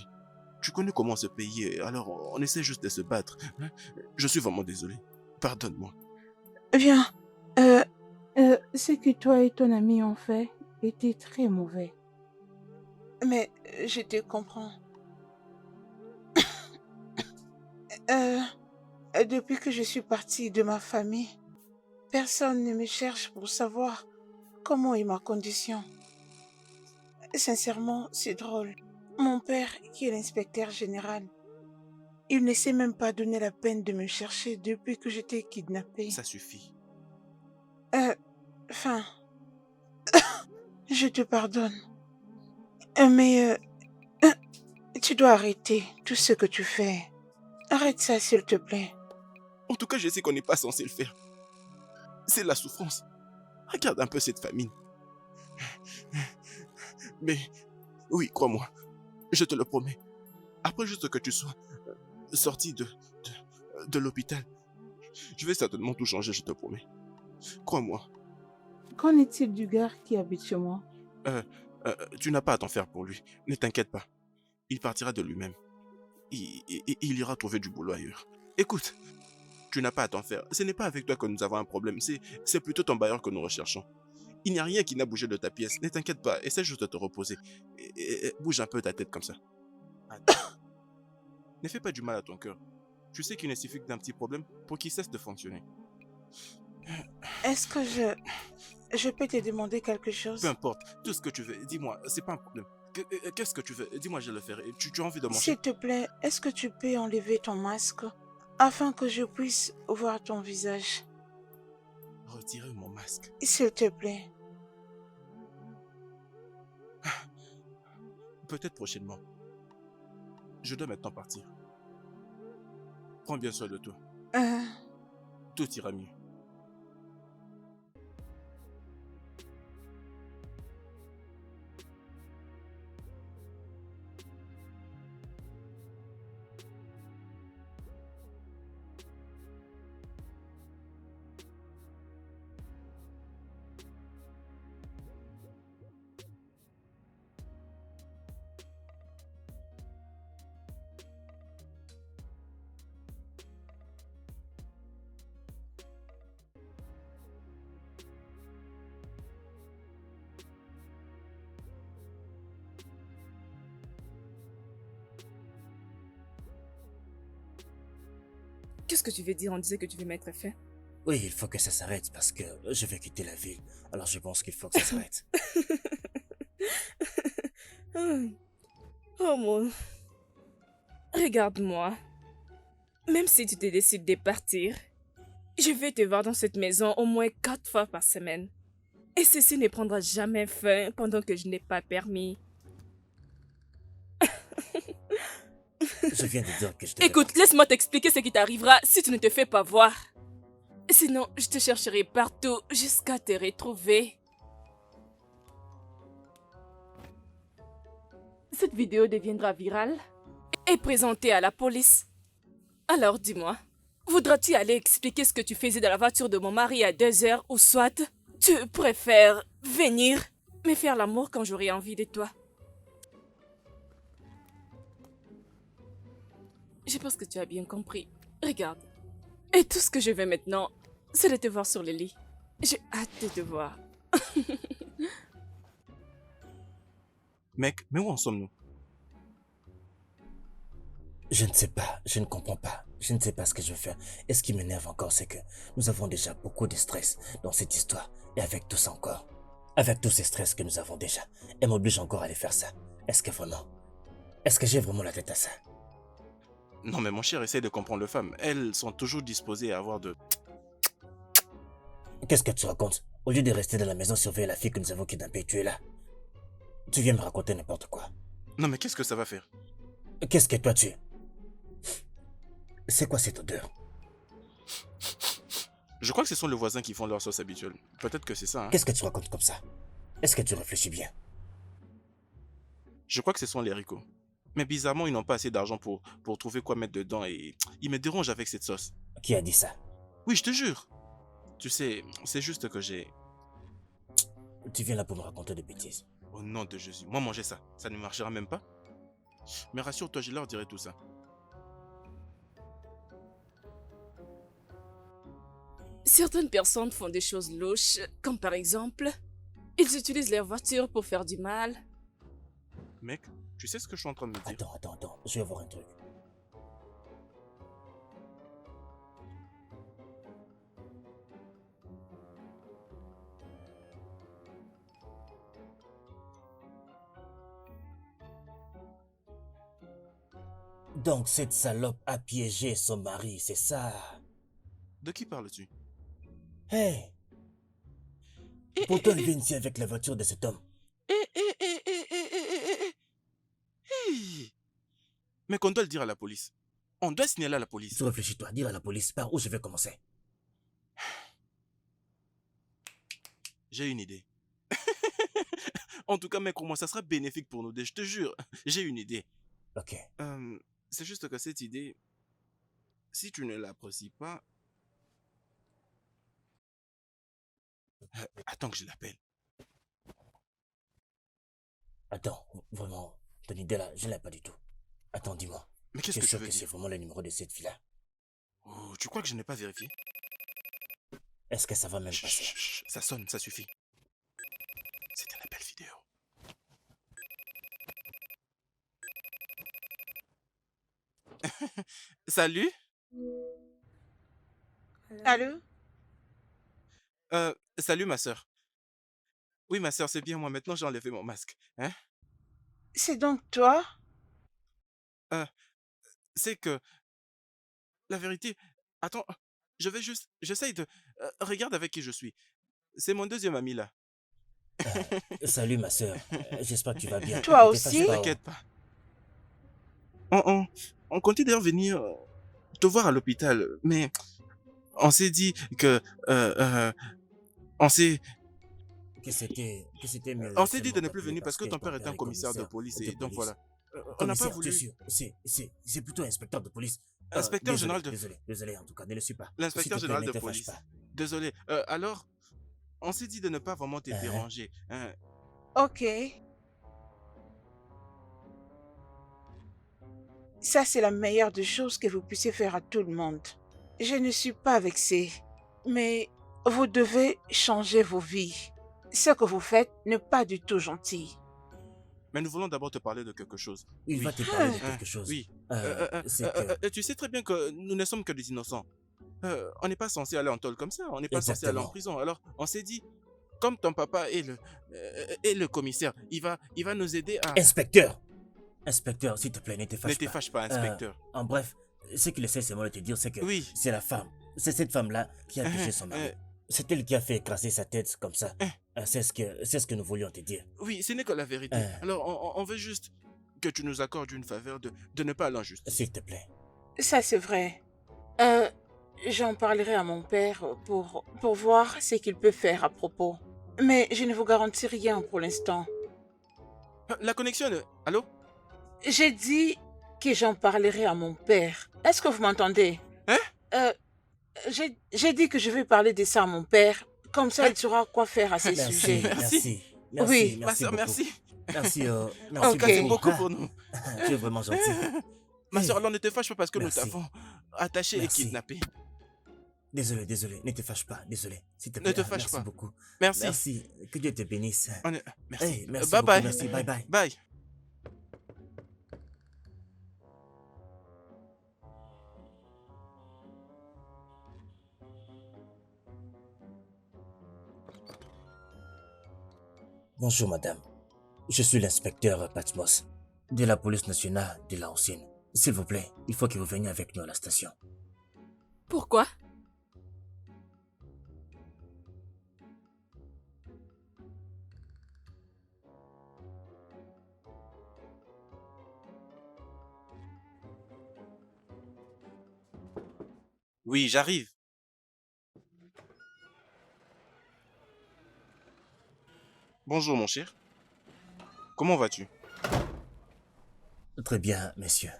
Tu connais comment ce pays est, alors on essaie juste de se battre. Hein. Je suis vraiment désolé. Pardonne-moi. Viens. Ce que toi et ton ami ont fait était très mauvais. Mais je te comprends. Depuis que je suis partie de ma famille, personne ne me cherche pour savoir comment est ma condition. Sincèrement, c'est drôle. Mon père, qui est l'inspecteur général, il ne s'est même pas donné la peine de me chercher depuis que j'étais kidnappée. Ça suffit. Enfin, je te pardonne. Mais tu dois arrêter tout ce que tu fais. Arrête ça, s'il te plaît. En tout cas, je sais qu'on n'est pas censé le faire. C'est la souffrance. Regarde un peu cette famine. Mais, oui, crois-moi, je te le promets. Après juste que tu sois sorti de l'hôpital, je vais certainement tout changer, je te promets. Crois-moi. Qu'en est-il du gars qui habite chez moi? Tu n'as pas à t'en faire pour lui. Ne t'inquiète pas. Il partira de lui-même. Il ira trouver du boulot ailleurs. Écoute, tu n'as pas à t'en faire. Ce n'est pas avec toi que nous avons un problème. C'est plutôt ton bailleur que nous recherchons. Il n'y a rien qui n'a bougé de ta pièce. Ne t'inquiète pas. Essaie juste de te reposer. Bouge un peu ta tête comme ça. Attends. Ne fais pas du mal à ton cœur. Tu sais qu'il ne suffit que d'un petit problème pour qu'il cesse de fonctionner. Est-ce que je peux te demander quelque chose? Peu importe. Tout ce que tu veux. Dis-moi. C'est pas un problème. Qu'est-ce que tu veux? Dis-moi, je le ferai. Tu as envie de manger? S'il te plaît, est-ce que tu peux enlever ton masque afin que je puisse voir ton visage? Retirer mon masque. S'il te plaît. Peut-être prochainement. Je dois maintenant partir. Prends bien soin de toi. Tout ira mieux. Qu'est-ce que tu veux dire? On disait que tu veux mettre fin. Oui, il faut que ça s'arrête parce que je vais quitter la ville. Alors je pense qu'il faut que ça s'arrête. Oh mon... Regarde-moi. Même si tu te décides de partir, je vais te voir dans cette maison au moins 4 fois par semaine. Et ceci ne prendra jamais fin pendant que je n'ai pas permis. Je viens de dire que je devais Écoute, partir. laisse-moi t'expliquer ce qui t'arrivera si tu ne te fais pas voir. Sinon, je te chercherai partout jusqu'à te retrouver. Cette vidéo deviendra virale et présentée à la police. Alors dis-moi, voudras-tu aller expliquer ce que tu faisais dans la voiture de mon mari à 2 heures ou soit tu préfères venir me faire l'amour quand j'aurai envie de toi? Je pense que tu as bien compris. Regarde. Et tout ce que je veux maintenant, c'est de te voir sur le lit. J'ai hâte de te voir. Mec, mais où en sommes-nous? Je ne sais pas, je ne comprends pas. Je ne sais pas ce que je vais faire. Et ce qui m'énerve encore, c'est que nous avons déjà beaucoup de stress dans cette histoire. Et avec tout ça encore, avec tous ces stress que nous avons déjà, elle m'oblige encore à aller faire ça. Est-ce que vraiment Est-ce que j'ai vraiment la tête à ça? Non, mais mon cher, essaye de comprendre les femmes. Elles sont toujours disposées à avoir de... Qu'est-ce que tu racontes? Au lieu de rester dans la maison surveiller la fille que nous avons kidnappée, tu es là. Tu viens me raconter n'importe quoi. Non, mais qu'est-ce que ça va faire? Qu'est-ce que toi tu es? C'est quoi cette odeur? Je crois que ce sont les voisins qui font leur sauce habituelle. Peut-être que c'est ça, hein. Qu'est-ce que tu racontes comme ça? Est-ce que tu réfléchis bien? Je crois que ce sont les haricots. Mais bizarrement, ils n'ont pas assez d'argent pour trouver quoi mettre dedans et ils me dérangent avec cette sauce. Qui a dit ça? Oui, je te jure. Tu sais, c'est juste que j'ai... Tu viens là pour me raconter des bêtises. Au nom de Jésus, moi manger ça, ça ne marchera même pas. Mais rassure-toi, je leur dirai tout ça. Certaines personnes font des choses louches, comme par exemple, ils utilisent leur voiture pour faire du mal. Mec, tu sais ce que je suis en train de me dire? Attends, je vais voir un truc. Donc cette salope a piégé son mari, c'est ça? De qui parles-tu? Hey! Pourtant elle vient ici avec la voiture de cet homme. Hey. Mais qu'on doit le dire à la police. On doit signaler à la police. Tu réfléchis toi, dire à la police par où je vais commencer. J'ai une idée. En tout cas, mec, pour moi, ça sera bénéfique pour nous deux, je te jure. J'ai une idée. Ok. C'est juste que cette idée, si tu ne l'apprécies pas... Attends que je l'appelle. Attends, vraiment, ton idée là, je l'ai pas du tout. Attends, dis-moi. Mais qu'est-ce que tu sûr veux que dire? c'est vraiment le numéro de cette fille-là? Oh, tu crois que je n'ai pas vérifié? Est-ce que ça va même Chut, passer? chut, chut, ça sonne, ça suffit. C'est un appel vidéo. Salut? Allô? Salut ma soeur. Oui, ma soeur, c'est bien moi. Maintenant, j'ai enlevé mon masque. Hein? C'est donc toi? Euh, c'est que la vérité. Attends, je vais juste. J'essaye de. Regarde avec qui je suis. C'est mon deuxième ami là. Salut ma soeur, j'espère que tu vas bien. Toi Ne te fâche aussi? pas, hein. T'inquiète pas. On comptait d'ailleurs venir te voir à l'hôpital, mais on s'est dit que. On s'est. Que c'était mieux. On s'est dit de seulement ne plus t'appeler venir parce que ton père est un commissaire de police et donc voilà. On n'a pas Commissaire, tu es voulu. sûr? C'est plutôt inspecteur de police. Inspecteur Désolé, général de. Désolé en tout cas, ne le suis pas. L'inspecteur S'il te plaît, général ne de te fâche police. pas. Désolé. Alors, on s'est dit de ne pas vraiment te déranger. Hein. Ok. Ça, c'est la meilleure des choses que vous puissiez faire à tout le monde. Je ne suis pas vexée, mais vous devez changer vos vies. Ce que vous faites n'est pas du tout gentil. Mais nous voulons d'abord te parler de quelque chose. Il Oui. va te parler de Hein, quelque chose. Oui. C'est que... Tu sais très bien que nous ne sommes que des innocents. On n'est pas censé aller en tôle comme ça. On n'est pas censé aller en Exactement. prison. Alors, on s'est dit, comme ton papa est le commissaire, il va nous aider à... Inspecteur, s'il te plaît, ne te Ne fâche te pas. fâche pas, inspecteur. En bref, ce qu'il essaie seulement de te dire, c'est que Oui. c'est la femme. C'est cette femme-là qui a touché son mari. C'est elle qui a fait écraser sa tête comme ça. C'est ce que nous voulions te dire. Oui, ce n'est que la vérité. Alors, on veut juste que tu nous accordes une faveur de ne pas aller en justice. S'il te plaît. Ça, c'est vrai. J'en parlerai à mon père pour voir ce qu'il peut faire à propos. Mais je ne vous garantis rien pour l'instant. La connexion... Allô? J'ai dit que j'en parlerai à mon père. Est-ce que vous m'entendez? Hein? J'ai dit que je vais parler de ça à mon père. Comme ça, Hein? il saura quoi faire à ces sujets. Merci. Oui. Ma soeur, beaucoup. merci. Merci, En merci tout cas, c'est beaucoup Ah, pour nous. Tu es vraiment gentil. Ma soeur, alors ne te fâche pas parce que Merci. nous t'avons attaché et Merci. kidnappé. Désolé, ne te fâche pas, désolé. S'il te Ne plaît, te fâche merci pas. beaucoup. Merci. Merci, que Dieu te bénisse. Merci. Hey, merci Bye beaucoup, bye. merci, bye bye. Bye. Bonjour madame, je suis l'inspecteur Patmos. De la police nationale de la Haute-Seine. S'il vous plaît, il faut que vous veniez avec nous à la station. Pourquoi? Oui, j'arrive. Bonjour, mon cher. Comment vas-tu? Très bien, messieurs.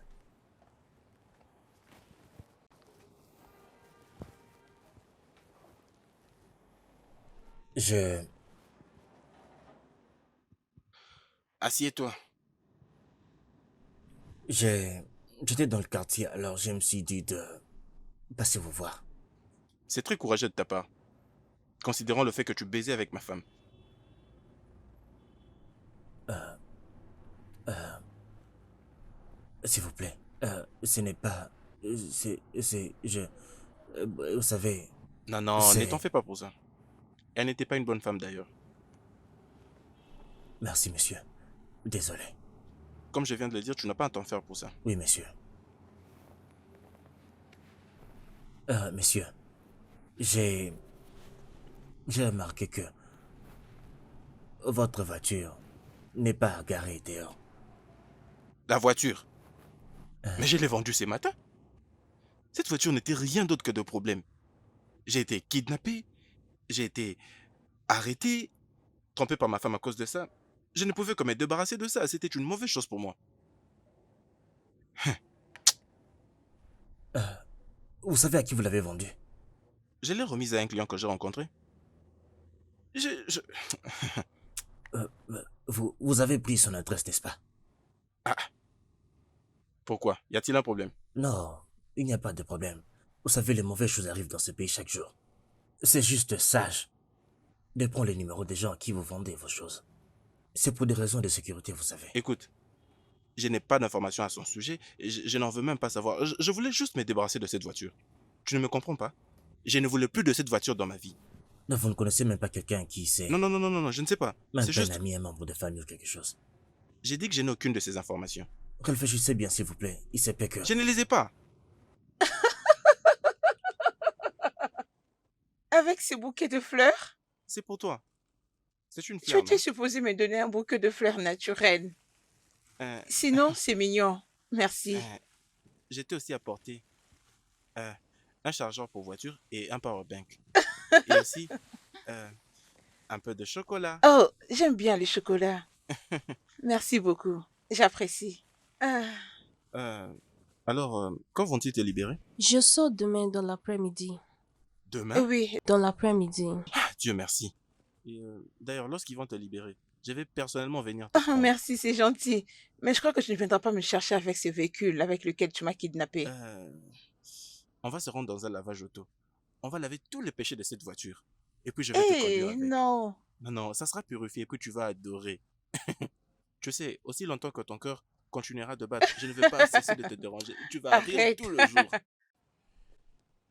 Je... Assieds-toi. J'étais dans le quartier, alors je me suis dit de passer vous voir. C'est très courageux de ta part, considérant le fait que tu baisais avec ma femme. S'il vous plaît, ce n'est pas... vous savez, Non, non, ne t'en c'est... fais pas pour ça. Elle n'était pas une bonne femme d'ailleurs. Merci, monsieur. Désolé. Comme je viens de le dire, tu n'as pas à t'en faire pour ça. Oui, monsieur. Monsieur, j'ai remarqué que votre voiture n'est pas garée dehors. La voiture. Mais je l'ai vendue ce matin. Cette voiture n'était rien d'autre que de problème. J'ai été kidnappé, j'ai été arrêté, trompé par ma femme à cause de ça. Je ne pouvais que me débarrasser de ça. C'était une mauvaise chose pour moi. Vous savez à qui vous l'avez vendue? Je l'ai remise à un client que j'ai rencontré. Je... Vous avez pris son adresse, n'est-ce pas? Ah. Pourquoi? Y a-t-il un problème? Non, il n'y a pas de problème. Vous savez, les mauvaises choses arrivent dans ce pays chaque jour. C'est juste sage de prendre les numéros des gens à qui vous vendez vos choses. C'est pour des raisons de sécurité, vous savez. Écoute, je n'ai pas d'informations à son sujet et je n'en veux même pas savoir. Je voulais juste me débarrasser de cette voiture. Tu ne me comprends pas? Je ne voulais plus de cette voiture dans ma vie. Non, vous ne connaissez même pas quelqu'un qui sait... Non, non, non, non, non, non, je ne sais pas. Même C'est pas juste... un ami, un membre de famille ou quelque chose. J'ai dit que je n'ai aucune de ces informations. Réfléchissez bien, s'il vous plaît. Il se peut que... Je ne les ai pas. Avec ce bouquet de fleurs, C'est pour toi. C'est une tu fleur, étais non? supposé me donner un bouquet de fleurs naturelles. Euh, Sinon, c'est mignon. Merci. euh, J'étais aussi apporté un chargeur pour voiture et un powerbank. Et aussi un peu de chocolat. Oh, j'aime bien les chocolats. Merci beaucoup. J'apprécie. Ah, Euh, alors, quand vont-ils te libérer? Je sors demain dans l'après-midi. Demain? oui, Dans l'après-midi. Ah, Dieu merci. Et d'ailleurs, lorsqu'ils vont te libérer, je vais personnellement venir te ah, prendre. merci, c'est gentil. Mais je crois que tu ne viendras pas me chercher avec ce véhicule avec lequel tu m'as kidnappé. On va se rendre dans un lavage auto. On va laver tous les péchés de cette voiture. Et puis je vais te conduire Eh, avec. non. Non, non, ça sera purifié et puis tu vas adorer. Tu sais, aussi longtemps que ton cœur continuera de battre, je ne vais pas cesser de te déranger. Tu vas rire Arrête. tout le jour.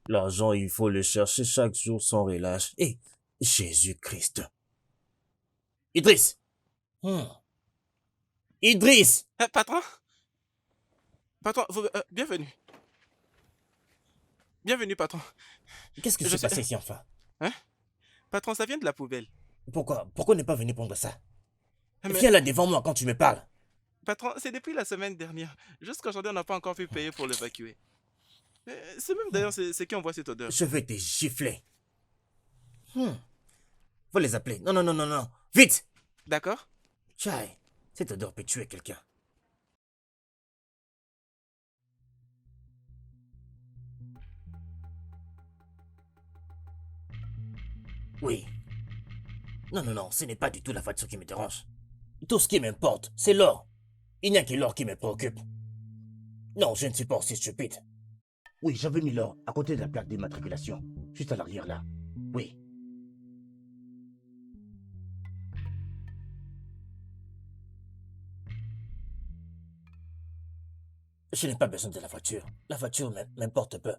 L'argent, il faut le chercher chaque jour sans relâche. Et Jésus-Christ. Idriss! Idriss! Patron? Patron, bienvenue. Bienvenue, patron. Qu'est-ce qui Je s'est sais- passé ici enfin? Hein? Patron, ça vient de la poubelle. Pourquoi n'est pas venu prendre ça? Mais, Viens là devant moi quand tu me parles. patron, c'est depuis la semaine dernière. Jusqu'aujourd'hui, on n'a pas encore pu payer pour l'évacuer. C'est même d'ailleurs c'est qui envoie cette odeur. Je vais te gifler. Faut les appeler. Non, non, non, non, non. Vite! D'accord? Chai, cette odeur peut tuer quelqu'un. Oui. Non, non, non, ce n'est pas du tout la voiture qui me dérange. Tout ce qui m'importe, c'est l'or. Il n'y a que l'or qui me préoccupe. Non, je ne suis pas aussi stupide. Oui, j'avais mis l'or à côté de la plaque d'immatriculation, juste à l'arrière là. Oui. Je n'ai pas besoin de la voiture. La voiture m'importe peu.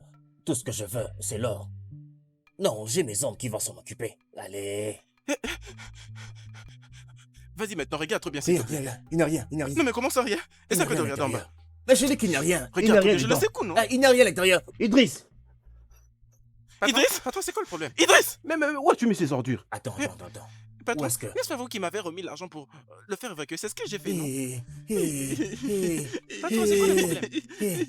Tout ce que je veux, c'est l'or. Non, j'ai mes hommes qui vont s'en occuper. Allez. Vas-y maintenant, regarde bien Il s'il n'y te a plaît. rien, il n'y a rien, il n'y a rien. Non mais comment ça rien? Il n'y Essaie a un peu de rien à regarder en bas. l'intérieur. Mais je dis qu'il n'y a rien. Il n'y a Regarde, rien je le dedans. secoue, non? Ah, il n'y a rien à l'intérieur. Idriss. Idriss, attends, c'est quoi le problème? Idriss! Mais où as-tu mis ces ordures? Attends. Où Patron, est-ce que... n'est-ce pas vous qui m'avez remis l'argent pour le faire évacuer? C'est ce que j'ai fait, non? Hé, hé, hé, Patron, c'est quoi le hé, problème? hé.